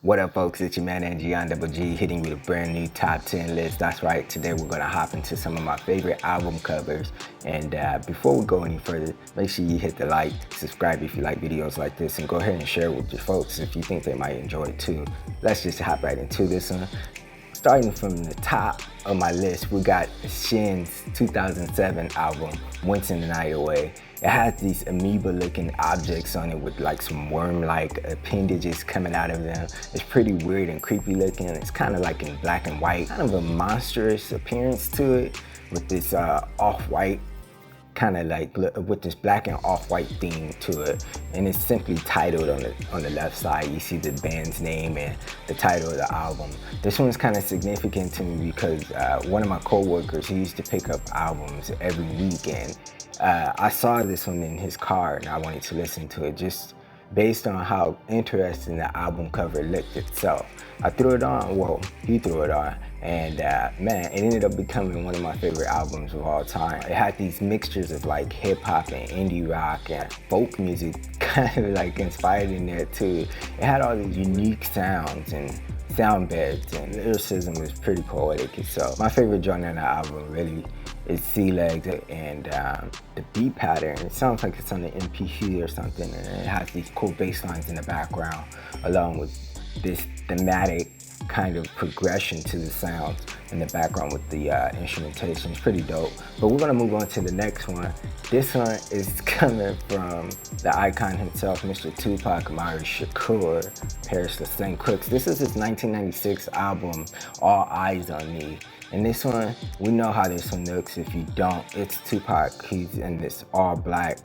What up, folks? It's your man Angie on Double G, hitting you with a brand new top 10 list. That's right, today we're gonna hop into some of my favorite album covers. And before we go any further, make sure you hit the like, subscribe if you like videos like this, and go ahead and share with your folks if you think they might enjoy it too. Let's just hop right into this one. Starting from the top of my list, we got Shin's 2007 album, Wincing the Night Away. It has these amoeba-looking objects on it with like some worm-like appendages coming out of them. It's pretty weird and creepy looking. It's kind of like in black and white, kind of a monstrous appearance to it with this off-white, kind of like with this black and off-white theme to it, and it's simply titled on the left side. You see the band's name and the title of the album. This one's kind of significant to me because one of my co-workers, he used to pick up albums every weekend. I saw this one in his car and I wanted to listen to it just based on how interesting the album cover looked itself. I threw it on, well, he threw it on, and man, it ended up becoming one of my favorite albums of all time. It had these mixtures of like hip hop and indie rock and folk music kind of like inspired in there too. It had all these unique sounds and sound beds, and lyricism was pretty poetic. So my favorite joint on the album really is C-Legs, and the beat pattern, it sounds like it's on the MP3 or something, and it has these cool bass lines in the background along with this thematic kind of progression to the sounds in the background with the instrumentation. It's pretty dope. But we're gonna move on to the next one. This one is coming from the icon himself, Mr. Tupac Shakur, Paris the St. Crooks. This is his 1996 album, All Eyes on Me. And this one, we know how this one looks. If you don't, it's Tupac. He's in this all black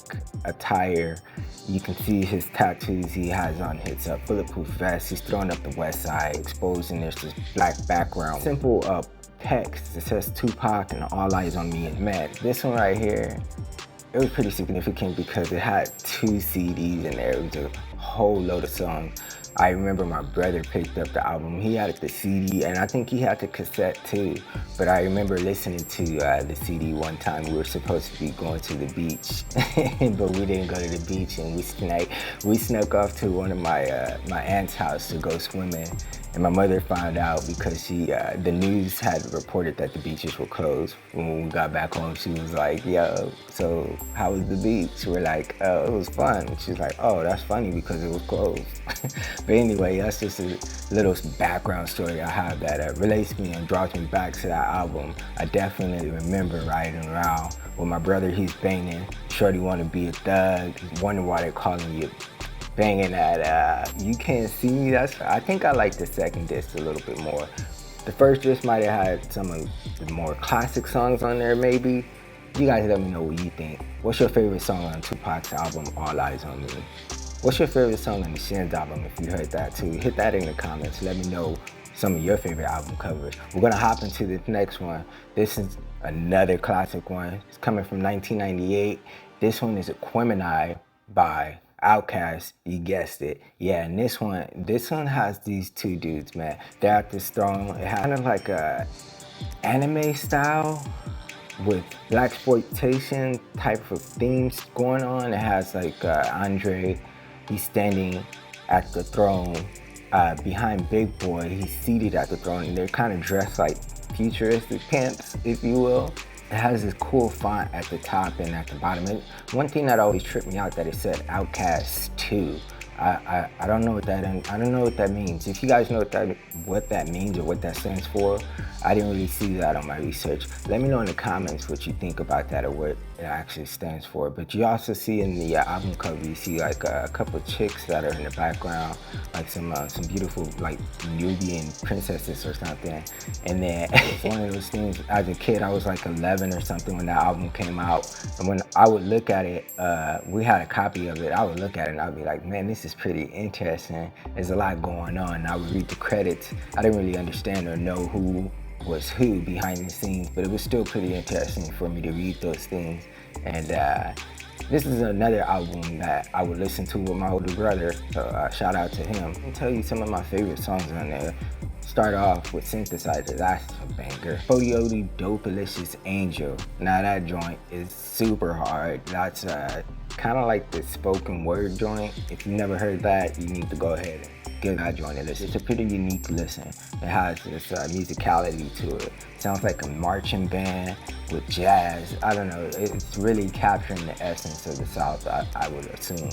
attire. You can see his tattoos he has on his bulletproof vest. He's throwing up the west side, exposing this black background. Simple text that says Tupac and All Eyes on Me. And man, this one right here, it was pretty significant because it had 2 CDs in there. It was a whole load of songs. I remember my brother picked up the album. He had the CD, and I think he had the cassette too. But I remember listening to the CD one time. We were supposed to be going to the beach, but we didn't go to the beach, and we snuck off to one of my my aunt's house to go swimming. And my mother found out because the news had reported that the beaches were closed. When we got back home, she was like, yo, so how was the beach? We're like, oh, it was fun. She's like, oh, that's funny because it was closed. But anyway, that's just a little background story I have that relates me and draws me back to that album. I definitely remember riding around with my brother. He's banging, Shorty Wanna Be a Thug, wonder why they're calling you banging at You Can't See Me. I think I like the second disc a little bit more. The first disc might have had some of the more classic songs on there maybe. You guys let me know what you think. What's your favorite song on Tupac's album, All Eyes on Me? What's your favorite song on the Shin's album if you heard that too? Hit that in the comments. Let me know some of your favorite album covers. We're gonna hop into the next one. This is another classic one. It's coming from 1998. This one is Emetrea by Outkast, you guessed it. Yeah, and this one has these 2 dudes, man. They're at this throne. It has kind of like a anime style with blaxploitation type of themes going on. It has like Andre, he's standing at the throne behind Big Boy. He's seated at the throne, and they're kind of dressed like futuristic pimps, if you will. It has this cool font at the top and at the bottom. And one thing that always tripped me out that it said Outkast 2. I don't know what that means. If you guys know what that means or what that stands for, I didn't really see that on my research. Let me know in the comments what you think about that or what it actually stands for. But you also see in the album cover, you see like a couple of chicks that are in the background, like some beautiful like Nubian princesses or something. And then it's one of those things. As a kid, I was like 11 or something when that album came out, and when I would look at it, we had a copy of it. I would look at it and I'd be like, man, this is pretty interesting. There's a lot going on. I would read the credits. I didn't really understand or know who was who behind the scenes, but it was still pretty interesting for me to read those things. And this is another album that I would listen to with my older brother, so shout out to him. I'll tell you some of my favorite songs on there. Start off with Synthesizer, that's a banger. Fodioti, Dope Alicious Angel. Now that joint is super hard. That's kind of like the spoken word joint. If you never heard that, you need to go ahead and give that joint a listen. It's a pretty unique listen. It has this musicality to it. Sounds like a marching band with jazz. I don't know, it's really capturing the essence of the South, I would assume.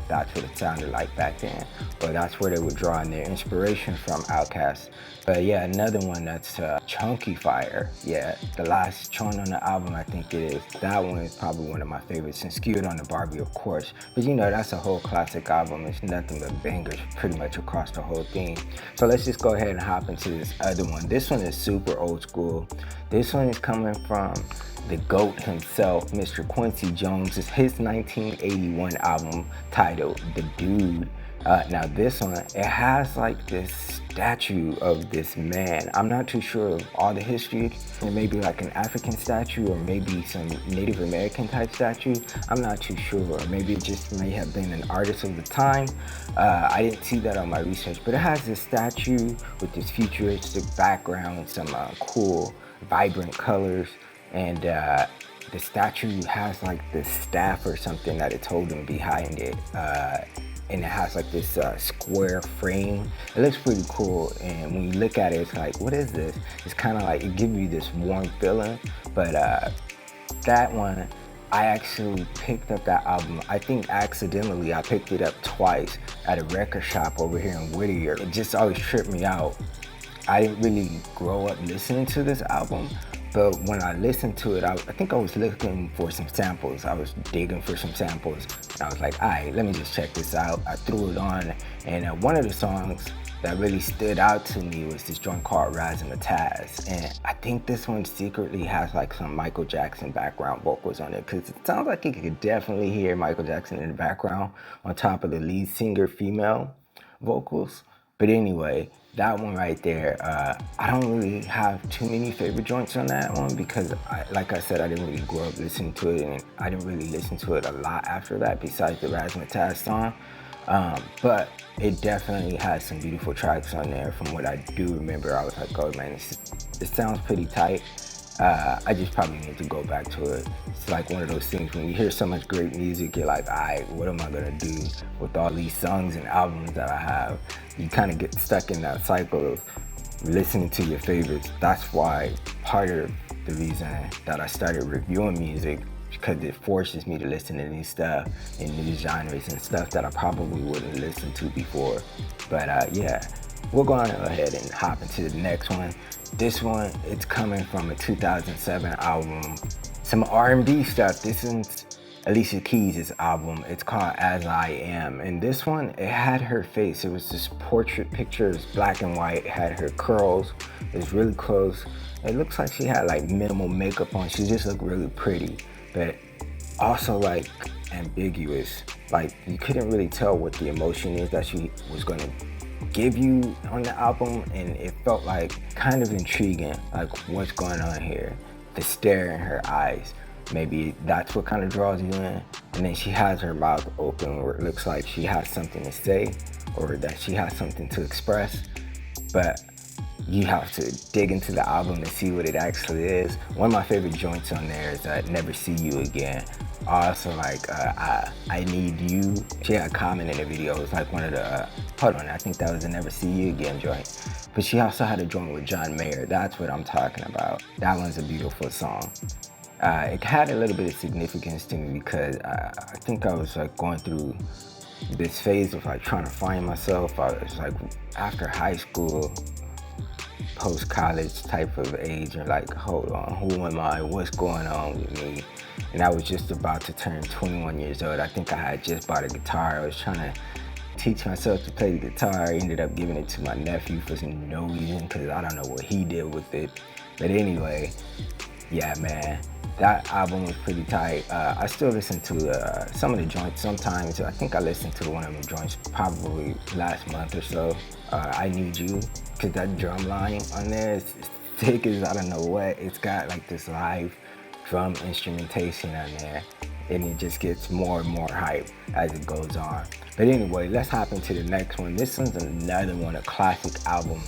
That's what it sounded like back then. Or that's where they were drawing their inspiration from, Outkast. But yeah, another one that's Chunky Fire. Yeah, the last joint on the album, I think it is. That one is probably one of my favorites, and Skewed on the Barbie, of course. But you know, that's a whole classic album. It's nothing but bangers pretty much across the whole thing. So let's just go ahead and hop into this other one. This one is super old school. This one is coming from the GOAT himself, Mr. Quincy Jones. It's his 1981 album titled The Dude. Now this one, it has like this statue of this man. I'm not too sure of all the history. It may be like an African statue or maybe some Native American type statue. I'm not too sure. Or maybe it just may have been an artist of the time. I didn't see that on my research, but it has this statue with this futuristic background, some cool, vibrant colors, and the statue has like this staff or something that it's holding behind it. And it has like this square frame. It looks pretty cool, and when you look at it, it's like, what is this? It's kind of like, it gives you this warm feeling. But that one, I actually picked up that album. I think accidentally I picked it up twice at a record shop over here in Whittier. It just always tripped me out. I didn't really grow up listening to this album, but when I listened to it, I think I was looking for some samples. I was digging for some samples, and I was like, all right, let me just check this out. I threw it on, and one of the songs that really stood out to me was this joint called Razzmatazz. And I think this one secretly has like some Michael Jackson background vocals on it, because it sounds like you could definitely hear Michael Jackson in the background on top of the lead singer female vocals. But anyway, that one right there, I don't really have too many favorite joints on that one because, like I said, I didn't really grow up listening to it, and I didn't really listen to it a lot after that besides the Razzmatazz song. But it definitely has some beautiful tracks on there. From what I do remember, I was like, oh man, it sounds pretty tight. I just probably need to go back to it. It's like one of those things when you hear so much great music, you're like, all right, what am I gonna do with all these songs and albums that I have? You kind of get stuck in that cycle of listening to your favorites. That's why part of the reason that I started reviewing music, because it forces me to listen to new stuff and new genres and stuff that I probably wouldn't listen to before. But yeah, we're going to go ahead and hop into the next one. This one, it's coming from a 2007 album, some R&B stuff. This is Alicia Keys' album. It's called As I Am. And this one, it had her face. It was this portrait picture. It was black and white. It had her curls. It was really close. It looks like she had like minimal makeup on. She just looked really pretty, but also like ambiguous. Like you couldn't really tell what the emotion is that she was going to give you on the album, and it felt like kind of intriguing, like what's going on here. The stare in her eyes, maybe that's what kind of draws you in. And then she has her mouth open where it looks like she has something to say or that she has something to express, but you have to dig into the album to see what it actually is. One of my favorite joints on there is Never See You Again. Also like I Need You. She had a comment in the video. It was like one of the, hold on, I think that was a Never See You Again joint. But she also had a joint with John Mayer. That's what I'm talking about. That one's a beautiful song. It had a little bit of significance to me because I think I was like going through this phase of like trying to find myself. I was like after high school, post-college type of age, and like, hold on, who am I? What's going on with me? And I was just about to turn 21 years old. I think I had just bought a guitar. I was trying to teach myself to play the guitar. I ended up giving it to my nephew for no reason because I don't know what he did with it. But anyway, yeah, man, that album was pretty tight. I still listen to some of the joints sometimes. I think I listened to one of the joints probably last month or so. I Need You, because that drum line on there is thick as I don't know what. It's got like this live drum instrumentation on there, and it just gets more and more hype as it goes on. But anyway, let's hop into the next one. This one's another one, a classic album.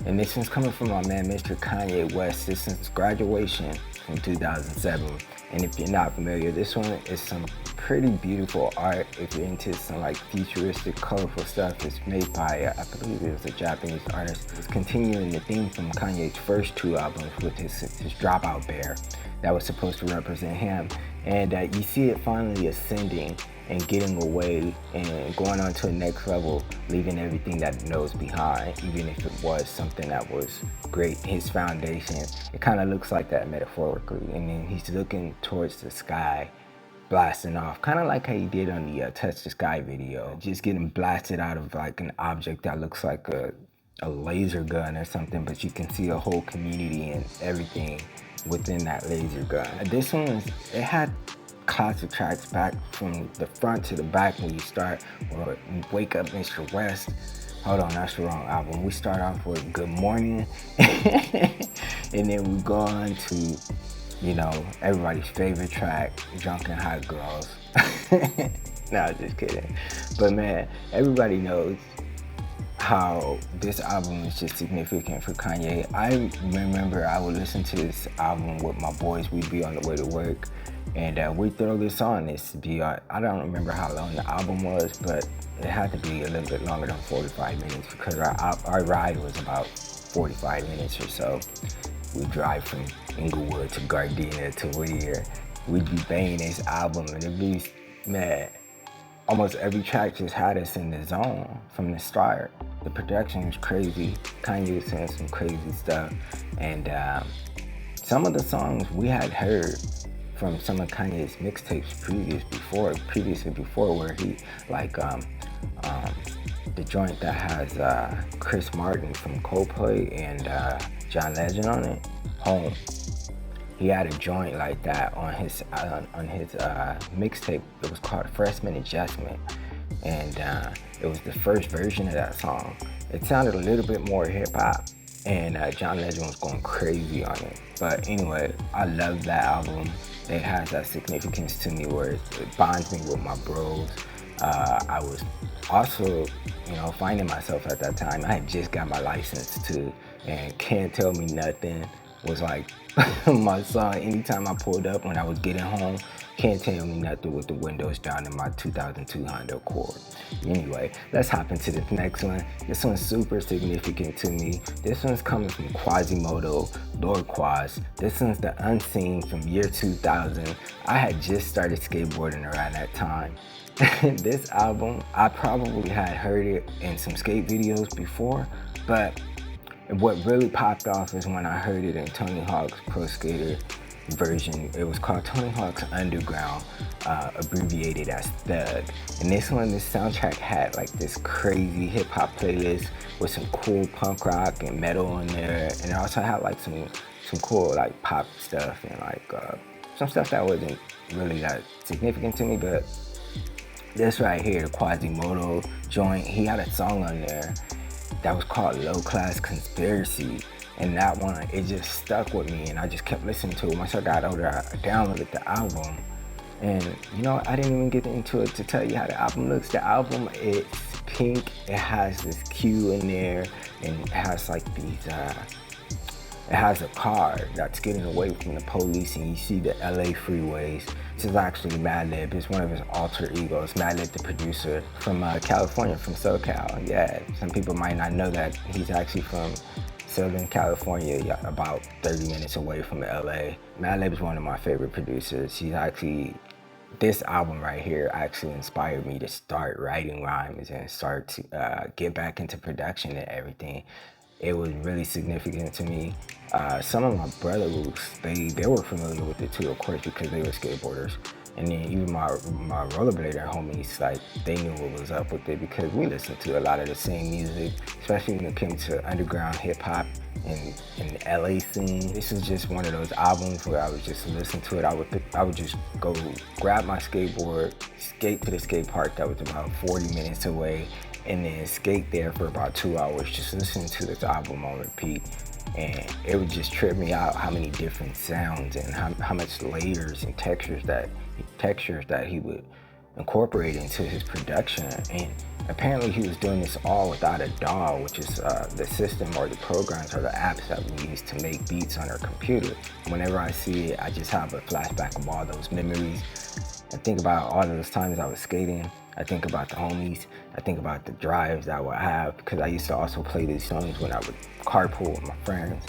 And this one's coming from my man, Mr. Kanye West. This is Graduation from 2007. And if you're not familiar, this one is some pretty beautiful art if you're into some like futuristic, colorful stuff. It's made by, I believe it was a Japanese artist. It's continuing the theme from Kanye's first 2 albums with his Dropout Bear that was supposed to represent him. And you see it finally ascending and getting away and going on to the next level, leaving everything that it knows behind, even if it was something that was great. His foundation, it kind of looks like that metaphorically. And then he's looking towards the sky, blasting off, kind of like how he did on the Touch the Sky video, just getting blasted out of like an object that looks like a laser gun or something, but you can see a whole community and everything within that laser gun. This one, it had classic tracks back from the front to the back when you start, or Wake Up Mr. West. Hold on, that's the wrong album. We start off with Good Morning, and then we go on to, you know, everybody's favorite track, Drunken Hot Girls. No, just kidding. But man, everybody knows how this album is just significant for Kanye. I remember I would listen to this album with my boys. We'd be on the way to work, and we'd throw this on. I don't remember how long the album was, but it had to be a little bit longer than 45 minutes because our ride was about 45 minutes or so. We'd drive from Inglewood to Gardena to Whittier. We'd be banging this album, and it'd be, man, almost every track just had us in the zone from the start. The production was crazy. Kanye was saying some crazy stuff. And some of the songs we had heard from some of Kanye's mixtapes previously before, where he, like the joint that has Chris Martin from Coldplay and John Legend on it, Home. He had a joint like that on his mixtape. It was called Freshman Adjustment, and it was the first version of that song. It sounded a little bit more hip hop, and John Legend was going crazy on it. But anyway, I love that album. It has that significance to me where it bonds me with my bros. I was also, you know, finding myself at that time. I had just got my license too, and Can't Tell Me Nothing was like my song anytime I pulled up when I was getting home. Can't Tell Me Nothing with the windows down in my 2002 Honda Accord. Anyway, let's hop into the next one. This one's super significant to me. This one's coming from Quasimodo, Lord Quas. This one's The Unseen from year 2000. I had just started skateboarding around that time. This album, I probably had heard it in some skate videos before, but what really popped off is when I heard it in Tony Hawk's Pro Skater version. It was called Tony Hawk's Underground, abbreviated as Thug. And this soundtrack had like this crazy hip hop playlist with some cool punk rock and metal on there. And it also had like some cool like pop stuff and like some stuff that wasn't really that significant to me. But this right here, the Quasimodo joint, he had a song on there that was called Low Class Conspiracy, and that one, it just stuck with me, and I just kept listening to it. Once I got older, I downloaded the album, and you know, I didn't even get into it to tell you how the album looks. The album, it's pink, it has this Q in there, and it has like these, it has a car that's getting away from the police, and you see the LA freeways. This is actually Madlib. It's one of his alter egos. Madlib, the producer from California, from SoCal. Yeah, some people might not know that he's actually from Southern California, about 30 minutes away from LA. Madlib is one of my favorite producers. He's actually, this album right here actually inspired me to start writing rhymes and start to get back into production and everything. It was really significant to me. Some of my brothers, they were familiar with it too, of course, because they were skateboarders. And then even my rollerblader homies, like, they knew what was up with it because we listened to a lot of the same music, especially when it came to underground hip hop and the LA scene. This is just one of those albums where I would just listen to it. I would just go grab my skateboard, skate to the skate park that was about 40 minutes away, and then skate there for about 2 hours, just listening to this album on repeat. And it would just trip me out how many different sounds and how much layers and textures that he would incorporate into his production. And apparently he was doing this all without a DAW, which is the system or the programs or the apps that we use to make beats on our computer. Whenever I see it, I just have a flashback of all those memories. I think about all those times I was skating. I think about the homies. I think about the drives that I would have, because I used to also play these songs when I would carpool with my friends.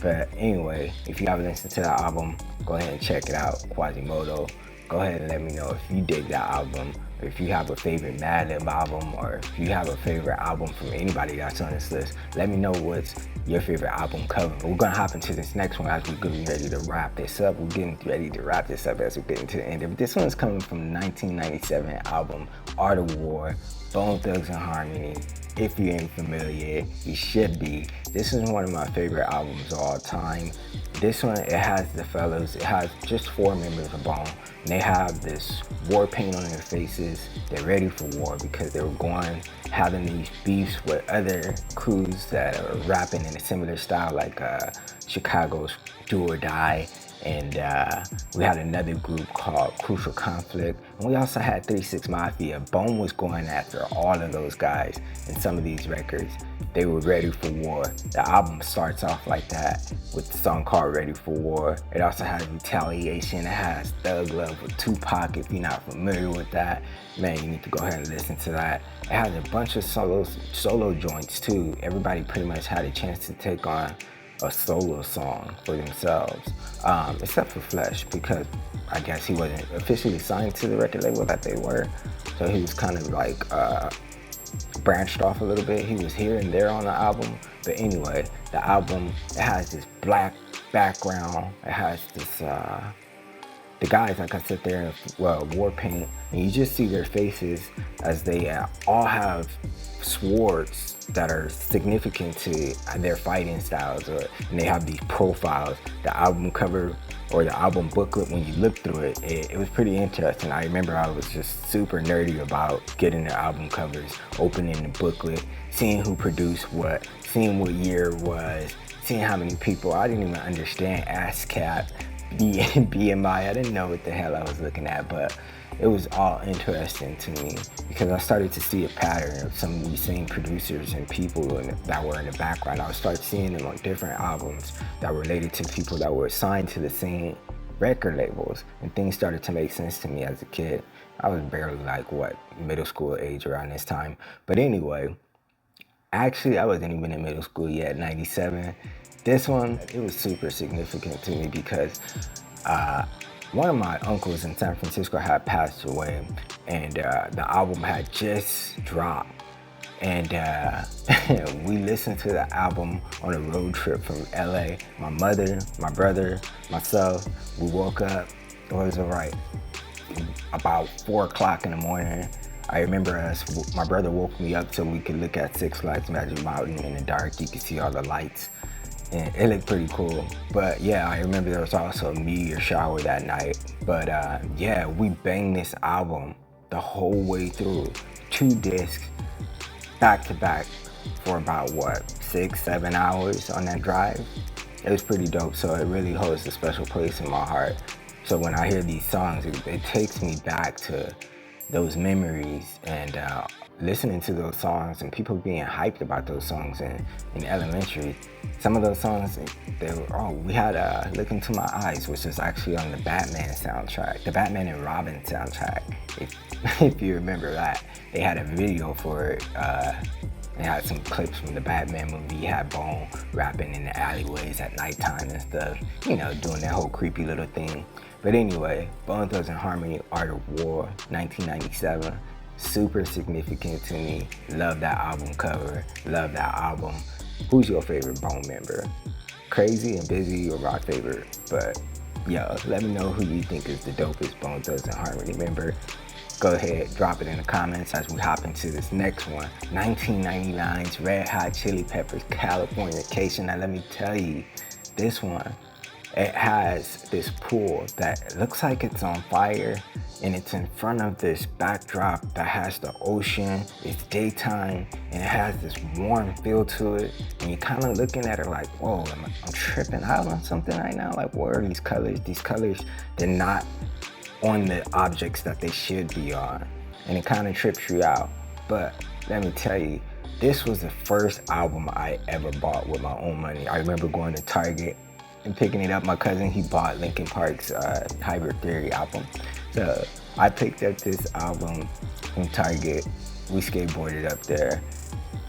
But anyway, if you haven't listened to that album, go ahead and check it out, Quasimodo. Go ahead and let me know if you dig that album, or if you have a favorite Madlib album, or if you have a favorite album from anybody that's on this list. Let me know what's your favorite album cover. We're gonna hop into this next one as we're getting ready to wrap this up. We're getting ready to wrap this up as we're getting to the end of it. This one's coming from the 1997 album, Art of War, Bone ThugsNHarmony. If you ain't familiar, you should be. This is one of my favorite albums of all time. This one, it has the fellas, it has just 4 members of Bone. And they have this war paint on their faces. They're ready for war because they were having these beefs with other crews that are rapping in a similar style, like Chicago's Do or Die. And we had another group called Crucial Conflict. And we also had 3 6 Mafia. Bone was going after all of those guys in some of these records. They were ready for war. The album starts off like that with the song called Ready for War. It also has Retaliation. It has Thug Love with Tupac. If you're not familiar with that, man, you need to go ahead and listen to that. It has a bunch of solo joints too. Everybody pretty much had a chance to take on a solo song for themselves, except for Flesh, because I guess he wasn't officially signed to the record label that they were, so he was kind of like branched off a little bit. He was here and there on the album, but anyway, the album, it has this black background. It has this the guys, like I said, there in war paint, and you just see their faces as they all have swords that are significant to their fighting styles, and they have these profiles. The album cover or the album booklet, when you look through it, it was pretty interesting. I remember I was just super nerdy about getting the album covers, opening the booklet, seeing who produced what, seeing what year it was, seeing how many people. I didn't even understand ASCAP, BMI. I didn't know what the hell I was looking at, but it was all interesting to me because I started to see a pattern of some of these same producers and people that were in the background. I started seeing them on different albums that related to people that were assigned to the same record labels, and things started to make sense to me as a kid. I was barely middle school age around this time. But anyway, actually I wasn't even in middle school yet, 97. This one, it was super significant to me because one of my uncles in San Francisco had passed away, and the album had just dropped. And we listened to the album on a road trip from LA. My mother, my brother, myself, we woke up. It was about 4 o'clock in the morning. I remember my brother woke me up so we could look at Six Flags Magic Mountain in the dark. You could see all the lights. And it looked pretty cool. But yeah, I remember there was also a meteor shower that night. But yeah, we banged this album the whole way through, 2 discs, back to back, for about 6-7 hours on that drive. It was pretty dope, so it really holds a special place in my heart. So when I hear these songs, it takes me back to those memories, and listening to those songs and people being hyped about those songs in elementary. Some of those songs, we had Look Into My Eyes, which is actually on the Batman soundtrack, the Batman and Robin soundtrack. If you remember that, they had a video for it. They had some clips from the Batman movie. You had Bone rapping in the alleyways at nighttime and stuff, doing that whole creepy little thing. But anyway, Bone ThugsNHarmony, Art of War, 1997. Super significant to me. Love that album cover. Love that album. Who's your favorite Bone member? Crazy and Busy are my favorite. But yo, let me know who you think is the dopest Bone ThugsNHarmony member. Go ahead, drop it in the comments as we hop into this next one. 1999's Red Hot Chili Peppers, Californication. Now let me tell you, this one, it has this pool that looks like it's on fire, and it's in front of this backdrop that has the ocean. It's daytime, and it has this warm feel to it, and you're kind of looking at it like, whoa, I'm tripping out on something right now. Like, what are these colors? These colors, they're not on the objects that they should be on, and it kind of trips you out. But let me tell you, this was the first album I ever bought with my own money. I remember going to Target and picking it up. My cousin, he bought Linkin Park's Hybrid Theory album. So I picked up this album from Target. We skateboarded up there,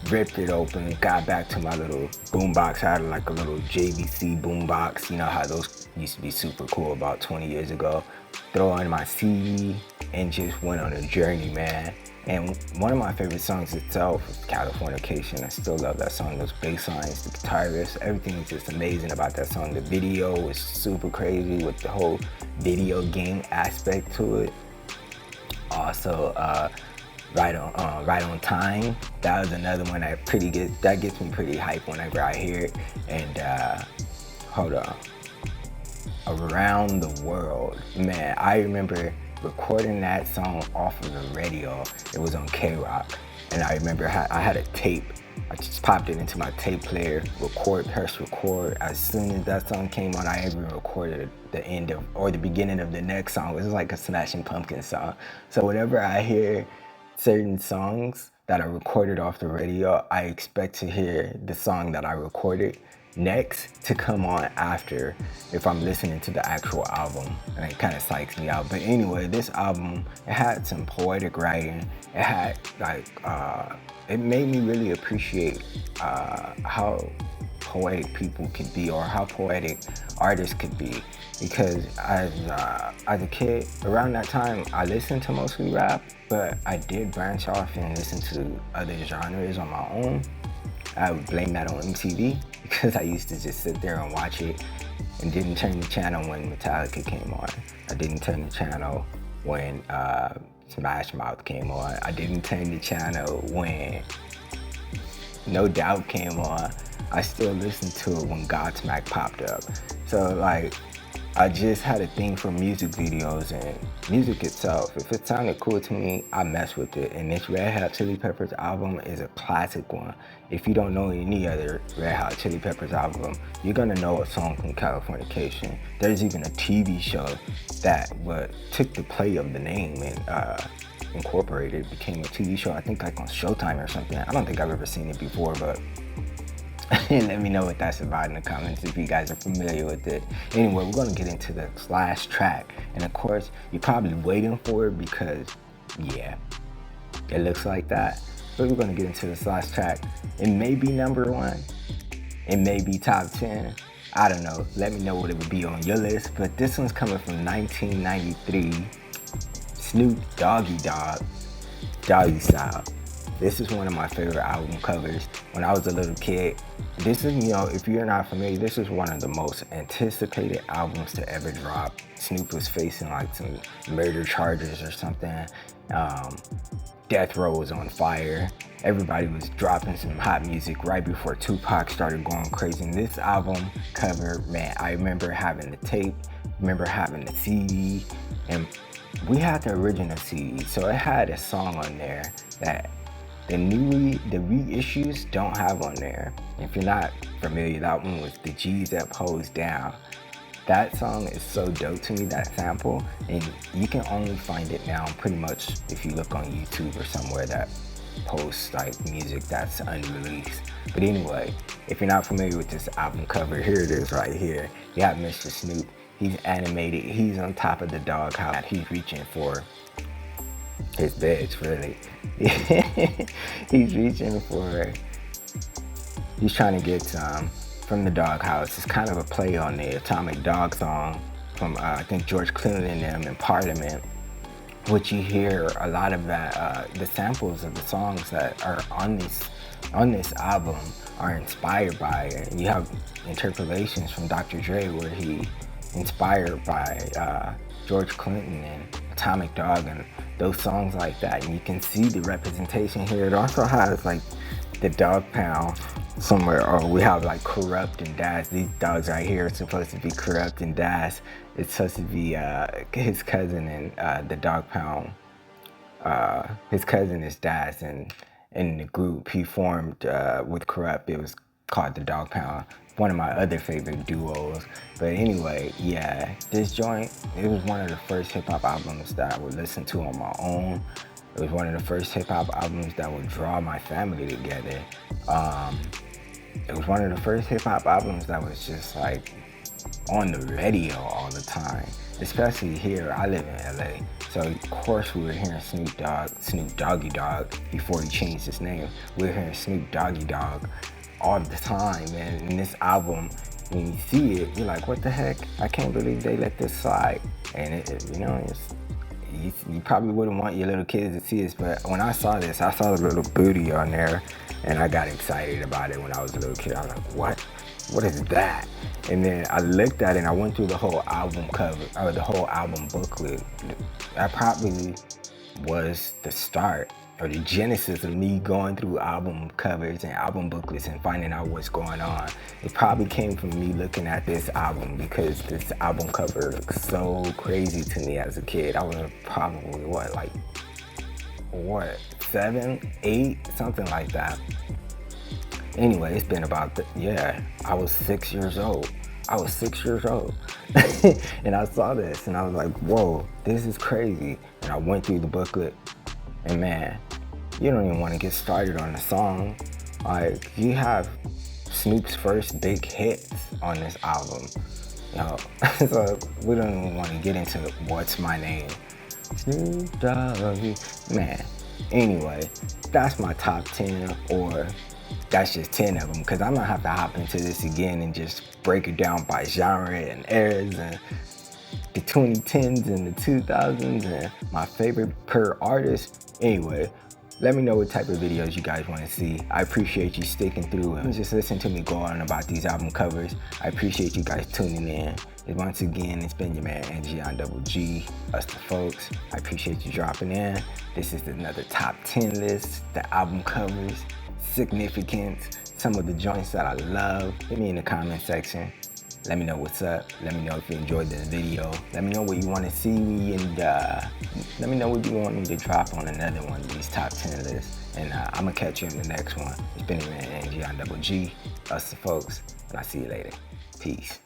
ripped it open, got back to my little boombox. I had like a little JVC boombox. You know how those used to be super cool about 20 years ago. Throw on my CD and just went on a journey, man. And one of my favorite songs itself is Californication. I still love that song. Those bass lines, the guitar riffs, everything is just amazing about that song. The video was super crazy with the whole video game aspect to it. Also, Right on Time. That was another one that gets me pretty hype whenever I hear it. And hold on, Around the World. Man, I remember recording that song off of the radio. It was on K-Rock, and I remember I had a tape. I just popped it into my tape player, press record. As soon as that song came on, I even recorded the end of or the beginning of the next song. It was like a Smashing Pumpkins song. So whenever I hear certain songs that are recorded off the radio, I expect to hear the song that I recorded next to come on after if I'm listening to the actual album, and it kind of psychs me out. But anyway, this album, it had some poetic writing. It had like it made me really appreciate how poetic people could be, or how poetic artists could be, because as a kid around that time, I listened to mostly rap, but I did branch off and listen to other genres on my own. I would blame that on MTV, because I used to just sit there and watch it and didn't turn the channel when Metallica came on. I didn't turn the channel when Smash Mouth came on. I didn't turn the channel when No Doubt came on. I still listened to it when Godsmack popped up. So like, I just had a thing for music videos and music itself. If it sounded cool to me, I mess with it. And this Red Hot Chili Peppers album is a classic one. If you don't know any other Red Hot Chili Peppers album, you're gonna know a song from Californication. There's even a TV show that took the play of the name and incorporated, became a TV show, I think like on Showtime or something. I don't think I've ever seen it before, but let me know what that's about in the comments if you guys are familiar with it. Anyway, we're gonna get into the last track. And of course, you're probably waiting for it because, yeah, it looks like that. But we're gonna get into this last track. It may be number one. It may be top 10. I don't know. Let me know what it would be on your list. But this one's coming from 1993. Snoop Doggy Dog, Doggy Style. This is one of my favorite album covers. When I was a little kid, this is, if you're not familiar, this is one of the most anticipated albums to ever drop. Snoop was facing like some murder charges or something. Death Row was on fire. Everybody was dropping some hot music right before Tupac started going crazy. And this album cover, man, I remember having the tape, remember having the CD, and we had the original CD, so it had a song on there that the reissues don't have on there. If you're not familiar, that one was The G's Up Hoes Down. That song is so dope to me, that sample, and you can only find it now pretty much if you look on YouTube or somewhere that posts like music that's unreleased. But anyway, if you're not familiar with this album cover, here it is right here. You got Mr. Snoop. He's animated. He's on top of the doghouse. He's reaching for his beds, really. He's trying to get some from the doghouse. It's kind of a play on the Atomic Dog song from I think George Clinton and them in Parliament, which you hear a lot of that. The samples of the songs that are on this album are inspired by it. And you have interpolations from Dr. Dre where he inspired by George Clinton and Atomic Dog and those songs like that. And you can see the representation here. It also has like the dog pound somewhere, or we have like Corrupt and Das. These dogs right here are supposed to be Corrupt and Das. It's supposed to be his cousin and the dog pound. His cousin is Das, and in the group he formed with Corrupt, it was called the Dog Pound. One of my other favorite duos. But anyway, yeah, this joint, it was one of the first hip hop albums that I would listen to on my own. It was one of the first hip hop albums that would draw my family together. It was one of the first hip hop albums that was just like on the radio all the time, especially here. I live in LA, so of course we were hearing Snoop Doggy Dog before he changed his name. We were hearing Snoop Doggy Dog all the time, man. And this album, when you see it, you're like, what the heck? I can't believe they let this slide. And you probably wouldn't want your little kids to see this, but when I saw this, I saw the little booty on there, and I got excited about it when I was a little kid. I was like, what? What is that? And then I looked at it and I went through the whole album cover, or the whole album booklet. That probably was the start or the genesis of me going through album covers and album booklets and finding out what's going on. It probably came from me looking at this album, because this album cover looked so crazy to me as a kid. I was probably, 7, 8, something like that. Anyway, it's been about, I was 6 years old. And I saw this and I was like, whoa, this is crazy. And I went through the booklet, and man, you don't even want to get started on the song. Like, you have Snoop's first big hits on this album. So we don't even want to get into What's My Name. Snoop Doggy, man. Anyway, that's my top 10, or that's just 10 of them, because I'm gonna have to hop into this again and just break it down by genre and eras and the 2010s and the 2000s and my favorite per artist. Anyway, let me know what type of videos you guys want to see. I appreciate you sticking through and just listen to me go on about these album covers. I appreciate you guys tuning in. And once again, it's been your man Angie on Double G, us the folks. I appreciate you dropping in. This is another top 10 list, the album covers, significance, some of the joints that I love. Hit me in the comment section. Let me know what's up. Let me know if you enjoyed this video. Let me know what you want to see me, and let me know what you want me to drop on another one of these top 10 lists. And I'm gonna catch you in the next one. It's been your man Angie on Double G, us the folks, and I'll see you later. Peace.